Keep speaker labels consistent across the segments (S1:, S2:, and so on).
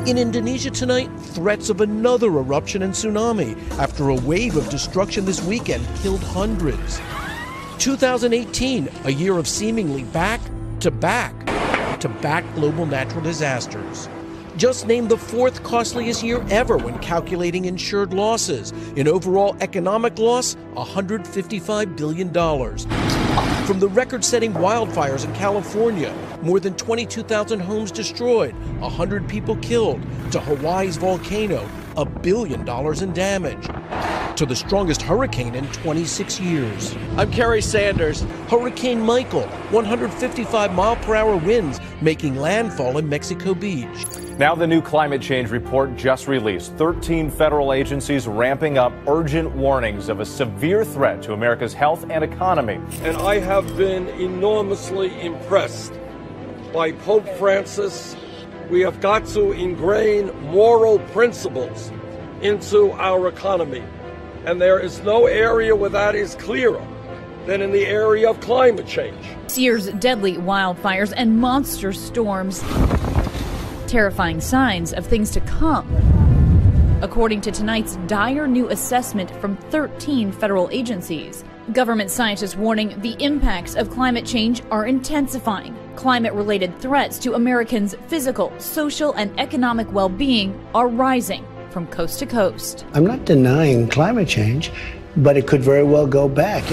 S1: In Indonesia tonight, threats of another eruption and tsunami after a wave of destruction this weekend killed hundreds. 2018, a year of seemingly back-to-back global natural disasters. Just named the fourth costliest year ever when calculating insured losses. In overall economic loss, $155 billion. From the record-setting wildfires in California, more than 22,000 homes destroyed, 100 people killed, to Hawaii's volcano, $1 billion in damage, to the strongest hurricane in 26 years. I'm Kerry Sanders. Hurricane Michael, 155-mile-per-hour winds making landfall in Mexico Beach.
S2: Now the new climate change report just released. 13 federal agencies ramping up urgent warnings of a severe threat to America's health and economy.
S3: And I have been enormously impressed by Pope Francis. We have got to ingrain moral principles into our economy. And there is no area where that is clearer than in the area of climate change.
S4: This year's deadly wildfires and monster storms. Terrifying signs of things to come. According to tonight's dire new assessment from 13 federal agencies, government scientists warning the impacts of climate change are intensifying. Climate-related threats to Americans' physical, social, and economic well-being are rising from coast to coast.
S5: I'm not denying climate change, but it could very well go back.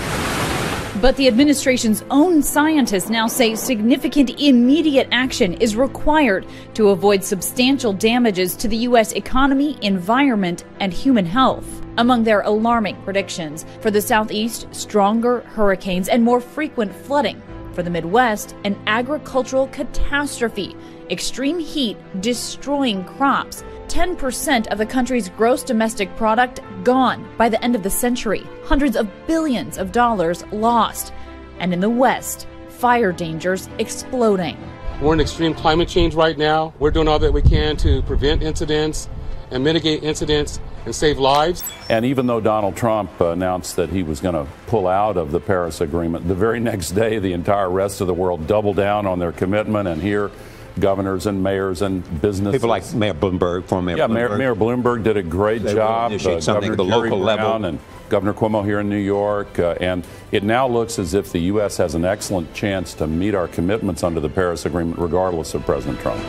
S4: But the administration's own scientists now say significant immediate action is required to avoid substantial damages to the U.S. economy, environment, and human health. Among their alarming predictions for the Southeast, stronger hurricanes and more frequent flooding. For the Midwest, an agricultural catastrophe, extreme heat destroying crops. 10% of the country's gross domestic product gone by the end of the century. Hundreds of billions of dollars lost. And in the West, fire dangers exploding.
S6: We're in extreme climate change right now. We're doing all that we can to prevent incidents and mitigate incidents and save lives.
S7: And even though Donald Trump announced that he was going to pull out of the Paris Agreement, the very next day the entire rest of the world doubled down on their commitment, and here governors and mayors and businesses.
S8: People like Mayor Bloomberg, former Mayor Bloomberg.
S7: Mayor Bloomberg did a great job.
S8: Something at the local level.
S7: And Governor Cuomo here in New York. And it now looks as if the U.S. has an excellent chance to meet our commitments under the Paris Agreement, regardless of President Trump.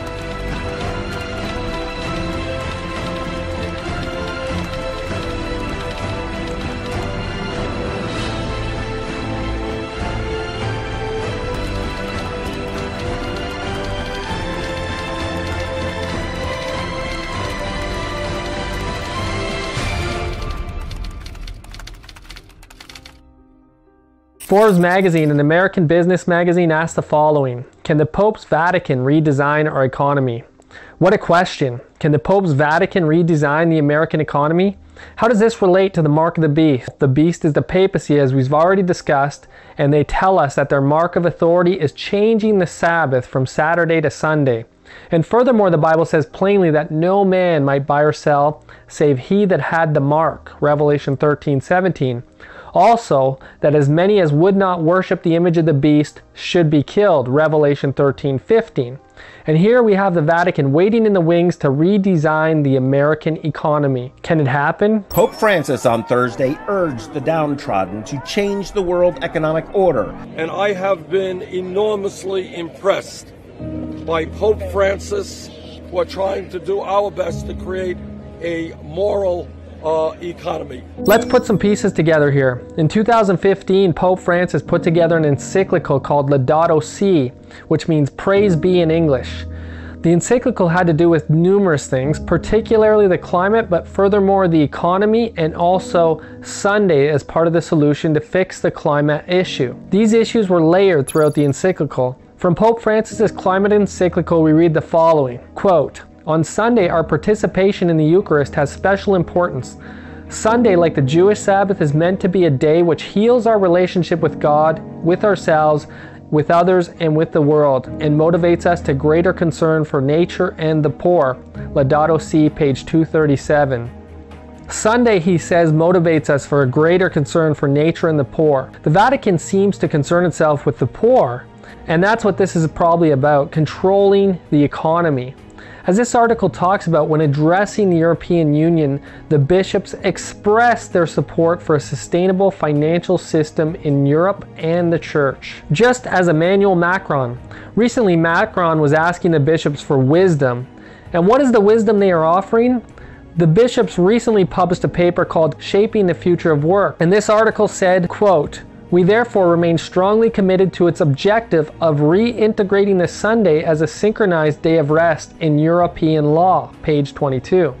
S9: Forbes magazine, an American business magazine, asked the following: can the Pope's Vatican redesign our economy? What a question. Can the Pope's Vatican redesign the American economy? How does this relate to the mark of the beast? The beast is the papacy, as we've already discussed, and they tell us that their mark of authority is changing the Sabbath from Saturday to Sunday. And furthermore, the Bible says plainly that no man might buy or sell save he that had the mark, Revelation 13:17. Also, that as many as would not worship the image of the beast should be killed, Revelation 13:15. And here we have the Vatican waiting in the wings to redesign the American economy. Can it happen?
S10: Pope Francis on Thursday urged the downtrodden to change the world economic order.
S3: And I have been enormously impressed by Pope Francis. We're trying to do our best to create a moral economy.
S9: Let's put some pieces together here. In 2015, Pope Francis put together an encyclical called Laudato Si, which means praise be in English. The encyclical had to do with numerous things, particularly the climate, but furthermore the economy, and also Sunday as part of the solution to fix the climate issue. These issues were layered throughout the encyclical. From Pope Francis's climate encyclical, we read the following, quote, "On Sunday, our participation in the Eucharist has special importance. Sunday, like the Jewish Sabbath, is meant to be a day which heals our relationship with God, with ourselves, with others, and with the world, and motivates us to greater concern for nature and the poor." Laudato Si, page 237. Sunday, he says, motivates us for a greater concern for nature and the poor. The Vatican seems to concern itself with the poor, and that's what this is probably about, controlling the economy. As this article talks about, when addressing the European Union, the bishops expressed their support for a sustainable financial system in Europe and the church. Just as Emmanuel Macron. Recently, Macron was asking the bishops for wisdom. And what is the wisdom they are offering? The bishops recently published a paper called Shaping the Future of Work. And this article said, quote, "We therefore remain strongly committed to its objective of reintegrating the Sunday as a synchronized day of rest in European law," page 22.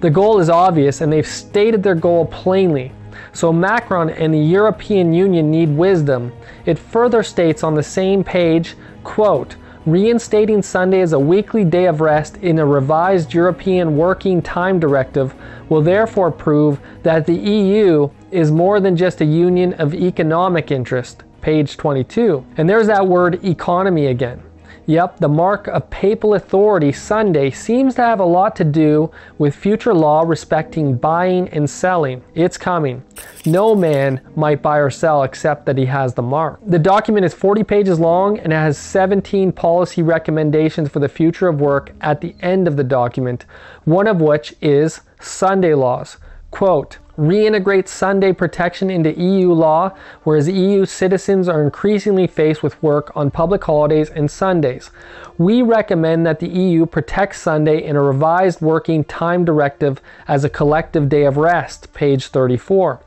S9: The goal is obvious, and they've stated their goal plainly. So Macron and the European Union need wisdom. It further states on the same page, quote, "Reinstating Sunday as a weekly day of rest in a revised European Working Time Directive will therefore prove that the EU is more than just a union of economic interest," page 22. And there's that word economy again. Yep, the mark of papal authority, Sunday, seems to have a lot to do with future law respecting buying and selling. It's coming. No man might buy or sell except that he has the mark. The document is 40 pages long and it has 17 policy recommendations for the future of work at the end of the document, one of which is Sunday laws. Quote, "Reintegrate Sunday protection into EU law, whereas EU citizens are increasingly faced with work on public holidays and Sundays. We recommend that the EU protect Sunday in a revised Working Time Directive as a collective day of rest," page 34.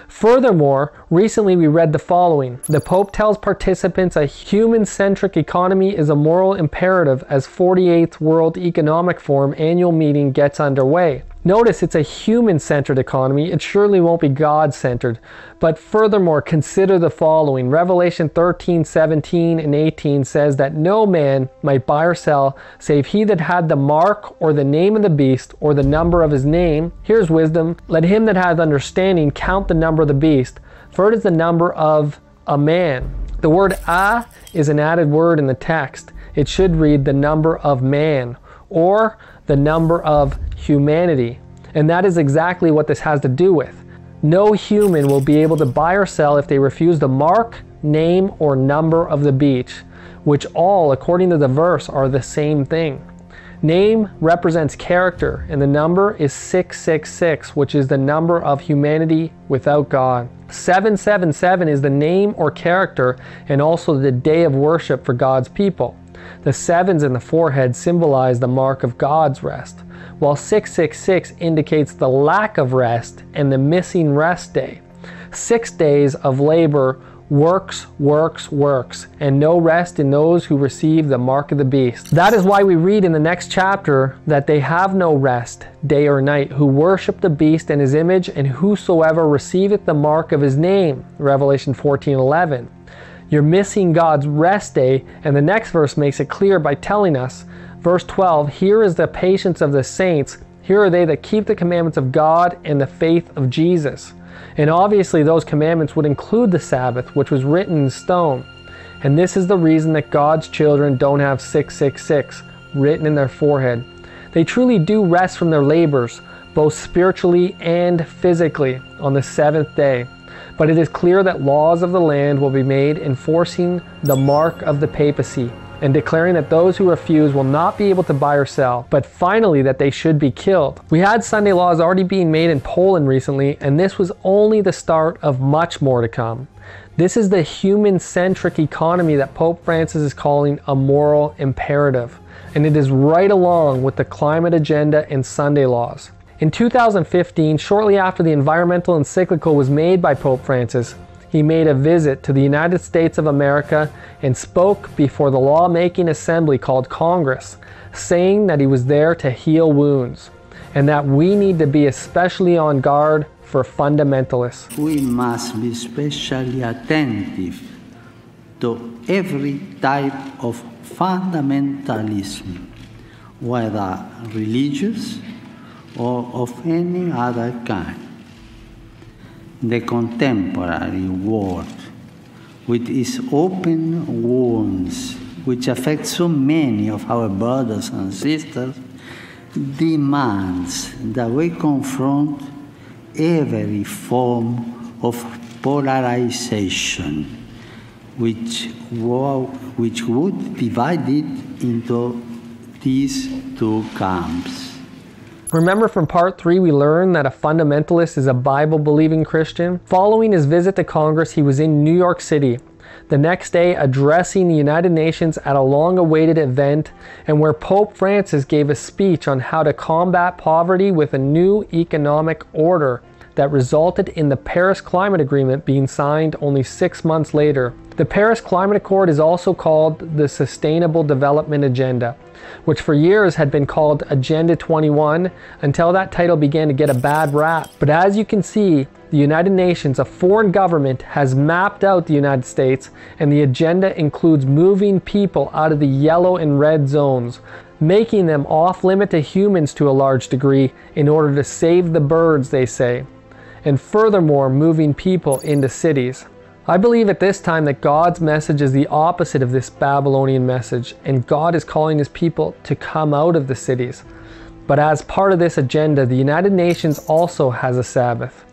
S9: Furthermore, recently we read the following. The Pope tells participants a human-centric economy is a moral imperative as 48th World Economic Forum annual meeting gets underway. Notice it's a human-centered economy. It surely won't be God-centered. But furthermore, consider the following. Revelation 13, 17, and 18 says that no man might buy or sell save he that had the mark or the name of the beast or the number of his name. Here's wisdom. Let him that hath understanding count the number of the beast, for it is the number of a man. The word "a" is an added word in the text. It should read the number of man or the number of humanity. And that is exactly what this has to do with. No human will be able to buy or sell if they refuse the mark, name, or number of the beast, which all, according to the verse, are the same thing. Name represents character, and the number is 666, which is the number of humanity without God. 777 is the name or character and also the day of worship for God's people. The sevens in the forehead symbolize the mark of God's rest, while 666 indicates the lack of rest and the missing rest day. 6 days of labor, works, and no rest in those who receive the mark of the beast. That is why we read in the next chapter that they have no rest, day or night, who worship the beast and his image, and whosoever receiveth the mark of his name. Revelation 14:11. You're missing God's rest day, and the next verse makes it clear by telling us, verse 12, "Here is the patience of the saints. Here are they that keep the commandments of God and the faith of Jesus." And obviously those commandments would include the Sabbath, which was written in stone. And this is the reason that God's children don't have 666 written in their forehead. They truly do rest from their labors, both spiritually and physically, on the seventh day. But it is clear that laws of the land will be made enforcing the mark of the papacy and declaring that those who refuse will not be able to buy or sell, but finally that they should be killed. We had Sunday laws already being made in Poland recently, and this was only the start of much more to come. This is the human-centric economy that Pope Francis is calling a moral imperative, and it is right along with the climate agenda and Sunday laws. In 2015, shortly after the environmental encyclical was made by Pope Francis, he made a visit to the United States of America and spoke before the lawmaking assembly called Congress, saying that he was there to heal wounds and that we need to be especially on guard for fundamentalists.
S11: We must be especially attentive to every type of fundamentalism, whether religious or of any other kind. The contemporary world, with its open wounds, which affect so many of our brothers and sisters, demands that we confront every form of polarization, which would divide it into these two camps.
S9: Remember from part 3 we learned that a fundamentalist is a Bible-believing Christian? Following his visit to Congress, he was in New York City. The next day, addressing the United Nations at a long-awaited event, and where Pope Francis gave a speech on how to combat poverty with a new economic order that resulted in the Paris Climate Agreement being signed only 6 months later. The Paris Climate Accord is also called the Sustainable Development Agenda, which for years had been called Agenda 21 until that title began to get a bad rap. But as you can see, the United Nations, a foreign government, has mapped out the United States, and the agenda includes moving people out of the yellow and red zones, making them off-limit to humans to a large degree in order to save the birds, they say, and furthermore moving people into cities. I believe at this time that God's message is the opposite of this Babylonian message, and God is calling his people to come out of the cities. But as part of this agenda, the United Nations also has a Sabbath,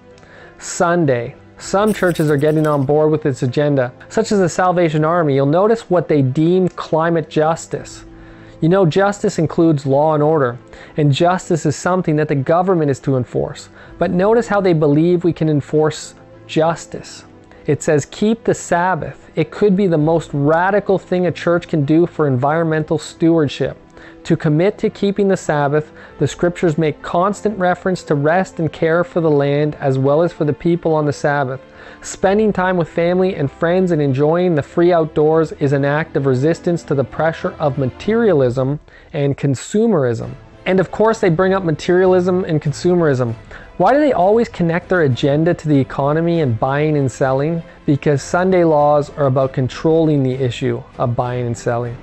S9: Sunday. Some churches are getting on board with this agenda, such as the Salvation Army. You'll notice what they deem climate justice. You know, justice includes law and order, and justice is something that the government is to enforce. But notice how they believe we can enforce justice. It says, keep the Sabbath. It could be the most radical thing a church can do for environmental stewardship. To commit to keeping the Sabbath, the scriptures make constant reference to rest and care for the land as well as for the people on the Sabbath. Spending time with family and friends and enjoying the free outdoors is an act of resistance to the pressure of materialism and consumerism. And of course they bring up materialism and consumerism. Why do they always connect their agenda to the economy and buying and selling? Because Sunday laws are about controlling the issue of buying and selling.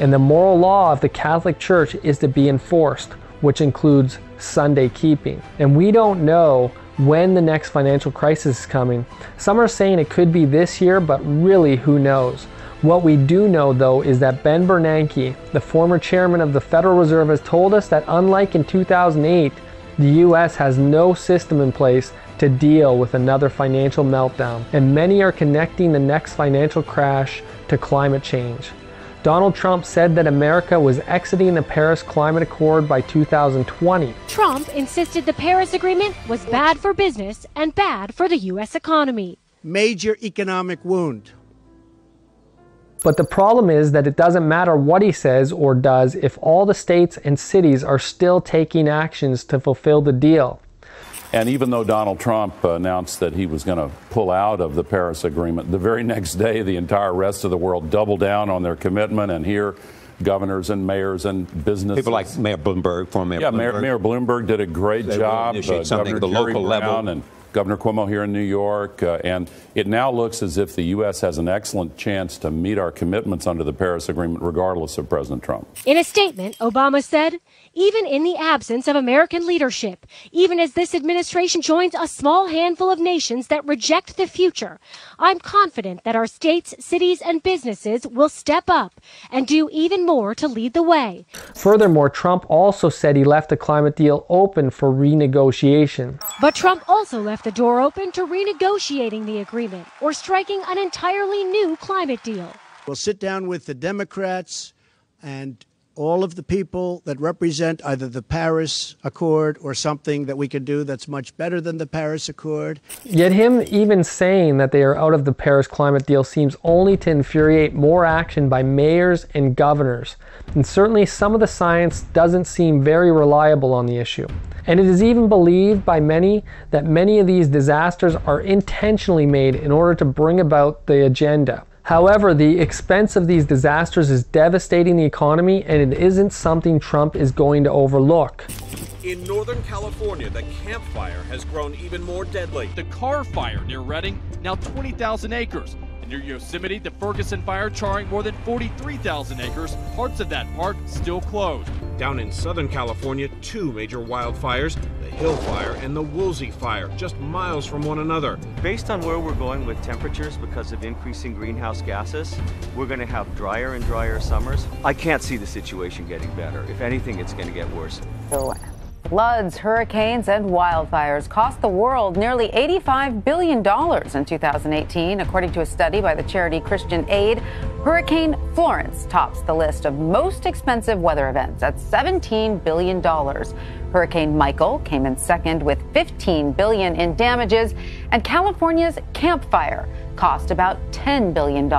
S9: And the moral law of the Catholic Church is to be enforced, which includes Sunday keeping. And we don't know when the next financial crisis is coming. Some are saying it could be this year, but really who knows? What we do know though is that Ben Bernanke, the former chairman of the Federal Reserve, has told us that unlike in 2008, the US has no system in place to deal with another financial meltdown, and many are connecting the next financial crash to climate change. Donald Trump said that America was exiting the Paris Climate Accord by 2020.
S12: Trump insisted the Paris Agreement was bad for business and bad for the U.S. economy.
S13: Major economic wound.
S9: But the problem is that it doesn't matter what he says or does if all the states and cities are still taking actions to fulfill the deal.
S7: And even though Donald Trump announced that he was going to pull out of the Paris Agreement, the very next day the entire rest of the world doubled down on their commitment, and here governors and mayors and businesses.
S8: People like Mayor Bloomberg, former Mayor Bloomberg.
S7: Mayor Bloomberg did a great job.
S8: Something at the local level.
S7: And Governor Cuomo here in New York, and it now looks as if the U.S. has an excellent chance to meet our commitments under the Paris Agreement regardless of President Trump.
S12: In a statement, Obama said, even in the absence of American leadership, even as this administration joins a small handful of nations that reject the future, I'm confident that our states, cities, and businesses will step up and do even more to lead the way.
S9: Furthermore, Trump also said he left the climate deal open for renegotiation.
S12: But Trump also left the door open to renegotiating the agreement or striking an entirely new climate deal.
S13: We'll sit down with the Democrats and all of the people that represent either the Paris Accord or something that we can do that's much better than the Paris Accord.
S9: Yet him even saying that they are out of the Paris climate deal seems only to infuriate more action by mayors and governors. And certainly some of the science doesn't seem very reliable on the issue. And it is even believed by many that many of these disasters are intentionally made in order to bring about the agenda. However, the expense of these disasters is devastating the economy, and it isn't something Trump is going to overlook.
S14: In Northern California, the Camp Fire has grown even more deadly.
S15: The Carr Fire near Redding, now 20,000 acres. And near Yosemite, the Ferguson Fire charring more than 43,000 acres. Parts of that park still closed.
S14: Down in Southern California, two major wildfires, the Hill Fire and the Woolsey Fire, just miles from one another.
S16: Based on where we're going with temperatures because of increasing greenhouse gases, we're going to have drier and drier summers. I can't see the situation getting better. If anything, it's going to get worse.
S17: So Floods, hurricanes, and wildfires cost the world nearly $85 billion in 2018, according to a study by the charity Christian Aid. Hurricane Florence tops the list of most expensive weather events at $17 billion. Hurricane Michael came in second with $15 billion in damages, and California's Camp Fire cost about $10 billion.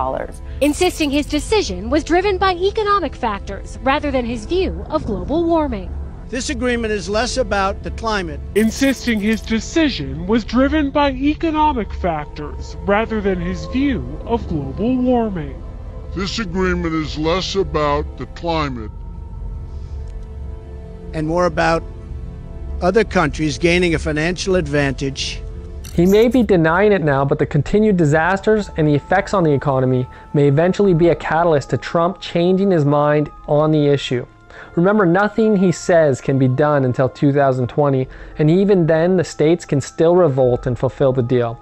S12: Insisting his decision was driven by economic factors rather than his view of global warming.
S13: This agreement is less about the climate.
S18: Insisting his decision was driven by economic factors rather than his view of global warming.
S19: This agreement is less about the climate
S13: and more about other countries gaining a financial advantage.
S9: He may be denying it now, but the continued disasters and the effects on the economy may eventually be a catalyst to Trump changing his mind on the issue. Remember, nothing he says can be done until 2020, and even then the states can still revolt and fulfill the deal.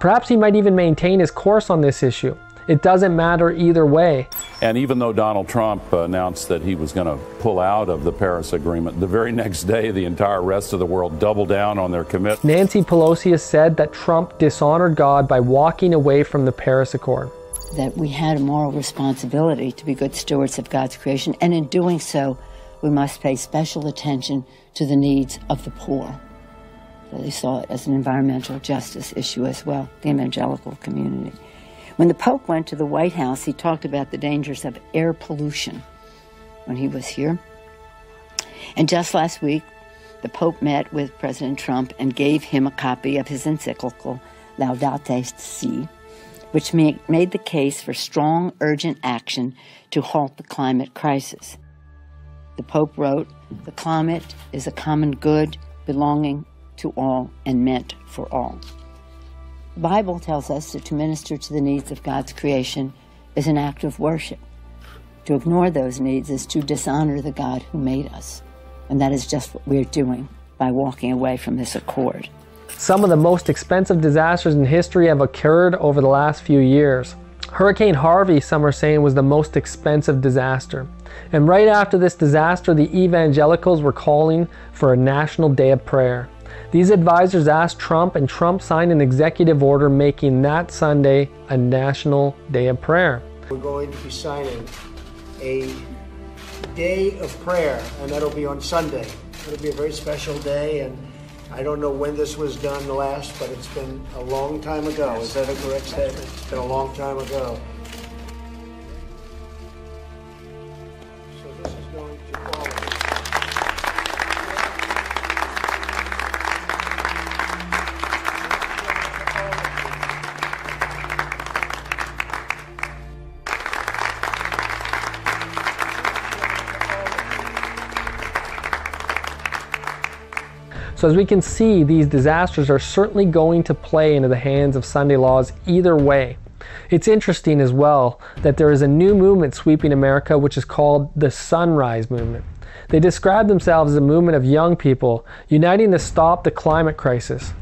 S9: Perhaps he might even maintain his course on this issue. It doesn't matter either way.
S7: And even though Donald Trump announced that he was going to pull out of the Paris Agreement, the very next day the entire rest of the world doubled down on their commitment.
S9: Nancy Pelosi has said that Trump dishonored God by walking away from the Paris Accord.
S20: That we had a moral responsibility to be good stewards of God's creation, and in doing so, we must pay special attention to the needs of the poor. So they saw it as an environmental justice issue as well, the evangelical community. When the Pope went to the White House, he talked about the dangers of air pollution when he was here. And just last week, the Pope met with President Trump and gave him a copy of his encyclical, Laudato Si', which made the case for strong, urgent action to halt the climate crisis. The Pope wrote, "The climate is a common good belonging to all and meant for all." The Bible tells us that to minister to the needs of God's creation is an act of worship. To ignore those needs is to dishonor the God who made us. And that is just what we're doing by walking away from this accord.
S9: Some of the most expensive disasters in history have occurred over the last few years. Hurricane Harvey, some are saying, was the most expensive disaster. And right after this disaster, the evangelicals were calling for a national day of prayer. These advisors asked Trump, and Trump signed an executive order making that Sunday a national day of prayer.
S13: We're going to be signing a day of prayer, and that'll be on Sunday. It'll be a very special day, and I don't know when this was done last, but it's been a long time ago. Is that a correct statement? It's been a long time ago. So this is going to follow.
S9: So as we can see, these disasters are certainly going to play into the hands of Sunday laws either way. It's interesting as well that there is a new movement sweeping America which is called the Sunrise Movement. They describe themselves as a movement of young people uniting to stop the climate crisis.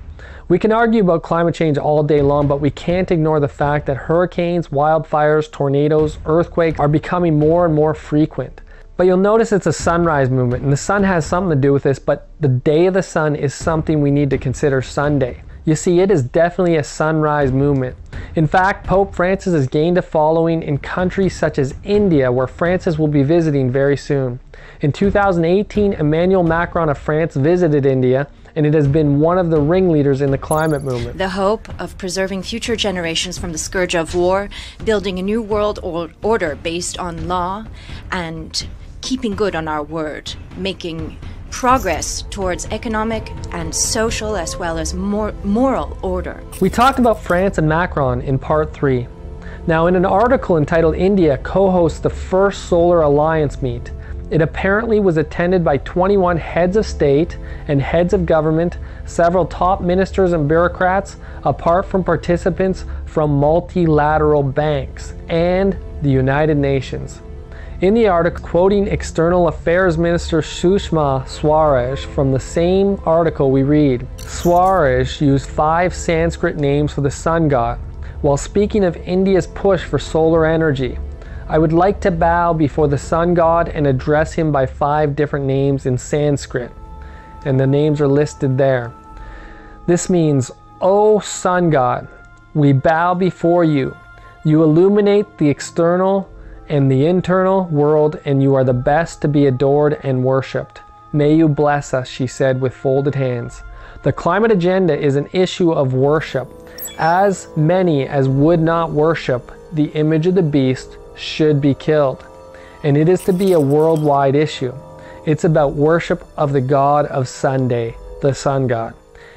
S9: We can argue about climate change all day long, but we can't ignore the fact that hurricanes, wildfires, tornadoes, earthquakes are becoming more and more frequent. But you'll notice it's a sunrise movement, and the sun has something to do with this, but the day of the sun is something we need to consider Sunday. You see, it is definitely a sunrise movement. In fact, Pope Francis has gained a following in countries such as India, where Francis will be visiting very soon. In 2018, Emmanuel Macron of France visited India, and it has been one of the ringleaders in the climate movement.
S21: The hope of preserving future generations from the scourge of war, building a new world order based on law, and keeping good on our word, making progress towards economic and social as well as moral order.
S9: We talked about France and Macron in part 3. Now, in an article entitled "India Co-hosts the First Solar Alliance Meet," it apparently was attended by 21 heads of state and heads of government, several top ministers and bureaucrats, apart from participants from multilateral banks and the United Nations. In the article, quoting External Affairs Minister Sushma Swaraj from the same article, we read, Swaraj used 5 Sanskrit names for the sun god while speaking of India's push for solar energy. I would like to bow before the sun god and address him by 5 different names in Sanskrit. and the names are listed there. This means, O sun god, we bow before you. You illuminate the external and the internal world, and you are the best to be adored and worshipped. May you bless us, she said with folded hands. The climate agenda is an issue of worship. As many as would not worship the image of the beast should be killed. And it is to be a worldwide issue. It's about worship of the God of Sunday, the sun god.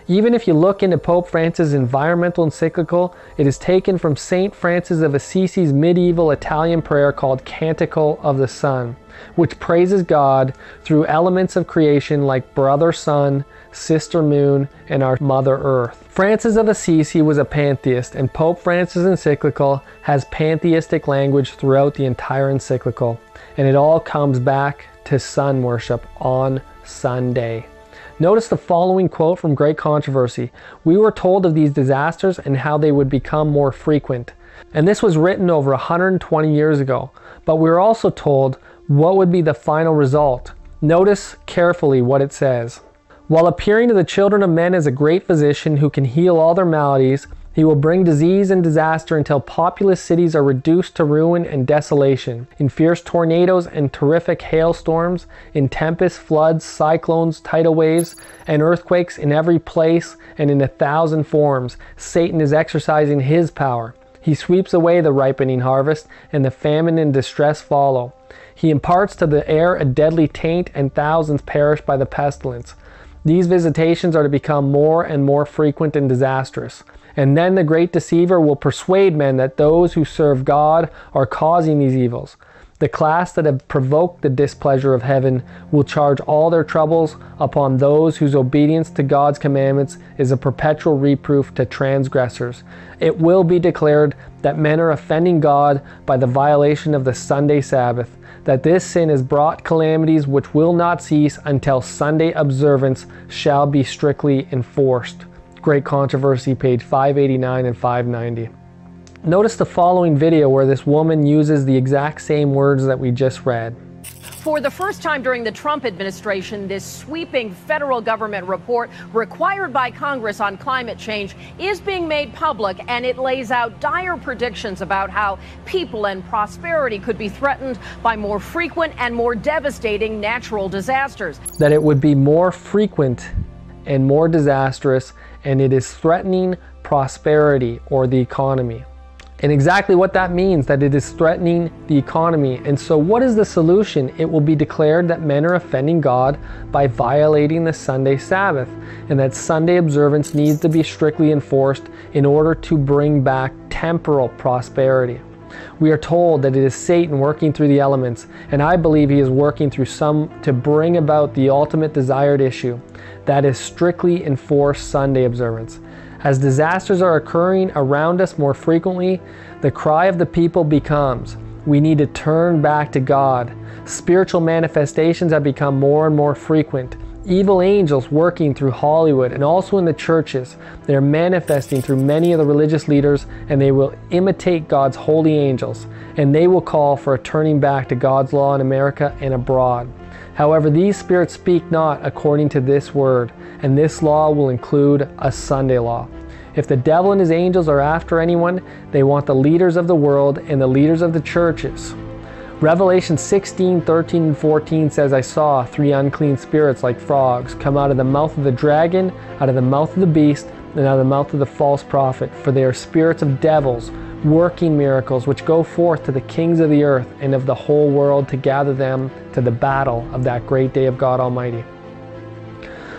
S9: Even if you look into Pope Francis' environmental encyclical, it is taken from St. Francis of Assisi's medieval Italian prayer called Canticle of the Sun, which praises God through elements of creation like brother sun, sister moon, and our mother earth. Francis of Assisi was a pantheist, and Pope Francis' encyclical has pantheistic language throughout the entire encyclical, and it all comes back to sun worship on Sunday. Notice the following quote from Great Controversy. We were told of these disasters and how they would become more frequent. And this was written over 120 years ago. But we were also told what would be the final result. Notice carefully what it says. While appearing to the children of men as a great physician who can heal all their maladies, he will bring disease and disaster until populous cities are reduced to ruin and desolation, in fierce tornadoes and terrific hailstorms, in tempests, floods, cyclones, tidal waves, and earthquakes in every place and in 1,000 forms. Satan is exercising his power. He sweeps away the ripening harvest, and the famine and distress follow. He imparts to the air a deadly taint, and thousands perish by the pestilence. These visitations are to become more and more frequent and disastrous. And then the great deceiver will persuade men that those who serve God are causing these evils. The class that have provoked the displeasure of heaven will charge all their troubles upon those whose obedience to God's commandments is a perpetual reproof to transgressors. It will be declared that men are offending God by the violation of the Sunday Sabbath, that this sin has brought calamities which will not cease until Sunday observance shall be strictly enforced. Great Controversy, page 589 and 590. Notice the following video where this woman uses the exact same words that we just read.
S1: For the first time during the Trump administration, this sweeping federal government report required by Congress on climate change is being made public, and it lays out dire predictions about how people and prosperity could be threatened by more frequent and more devastating natural disasters.
S9: That it would be more frequent and more disastrous, and it is threatening prosperity or the economy. And exactly what that means, that it is threatening the economy. And so what is the solution? It will be declared that men are offending God by violating the Sunday Sabbath, and that Sunday observance needs to be strictly enforced in order to bring back temporal prosperity. We are told that it is Satan working through the elements, and I believe he is working through some to bring about the ultimate desired issue, that is strictly enforced Sunday observance. As disasters are occurring around us more frequently, the cry of the people becomes, we need to turn back to God. Spiritual manifestations have become more and more frequent. Evil angels working through Hollywood and also in the churches. They are manifesting through many of the religious leaders, and they will imitate God's holy angels, and they will call for a turning back to God's law in America and abroad. However, these spirits speak not according to this word, and this law will include a Sunday law. If the devil and his angels are after anyone, they want the leaders of the world and the leaders of the churches. Revelation 16, 13, and 14 says, I saw 3 unclean spirits like frogs come out of the mouth of the dragon, out of the mouth of the beast, and out of the mouth of the false prophet, for they are spirits of devils, working miracles, which go forth to the kings of the earth and of the whole world to gather them to the battle of that great day of God Almighty.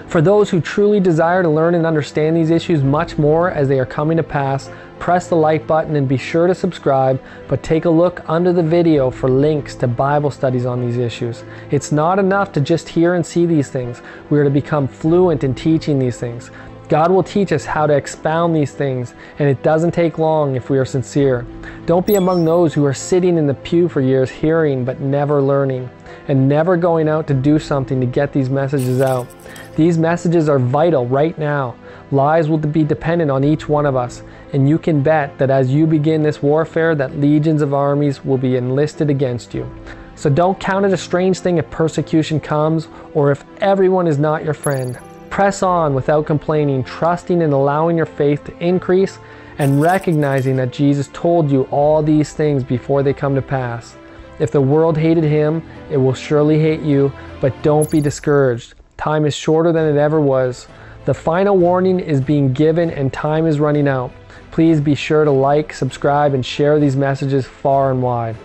S9: For those who truly desire to learn and understand these issues much more as they are coming to pass, press the like button and be sure to subscribe, but take a look under the video for links to Bible studies on these issues. It's not enough to just hear and see these things. We are to become fluent in teaching these things. God will teach us how to expound these things, and it doesn't take long if we are sincere. Don't be among those who are sitting in the pew for years hearing but never learning, and never going out to do something to get these messages out. These messages are vital right now. Lives will be dependent on each one of us, and you can bet that as you begin this warfare that legions of armies will be enlisted against you. So don't count it a strange thing if persecution comes or if everyone is not your friend. Press on without complaining, trusting and allowing your faith to increase and recognizing that Jesus told you all these things before they come to pass. If the world hated him, it will surely hate you, but don't be discouraged. Time is shorter than it ever was. The final warning is being given and time is running out. Please be sure to like, subscribe, and share these messages far and wide.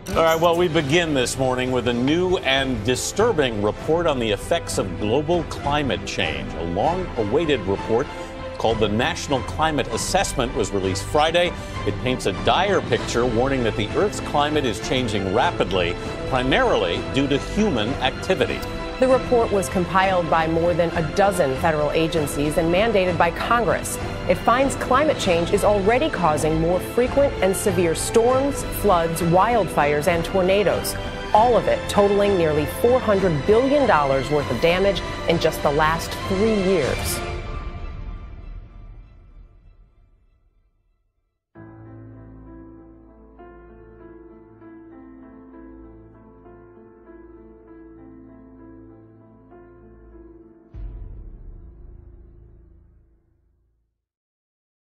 S2: All right, well, we begin this morning with a new and disturbing report on the effects of global climate change. A long-awaited report called the National Climate Assessment was released Friday. It paints a dire picture, warning that the Earth's climate is changing rapidly, primarily due to human activity.
S22: The report was compiled by more than a dozen federal agencies and mandated by Congress. It finds climate change is already causing more frequent and severe storms, floods, wildfires, and tornadoes, all of it totaling nearly $400 billion worth of damage in just the last 3 years.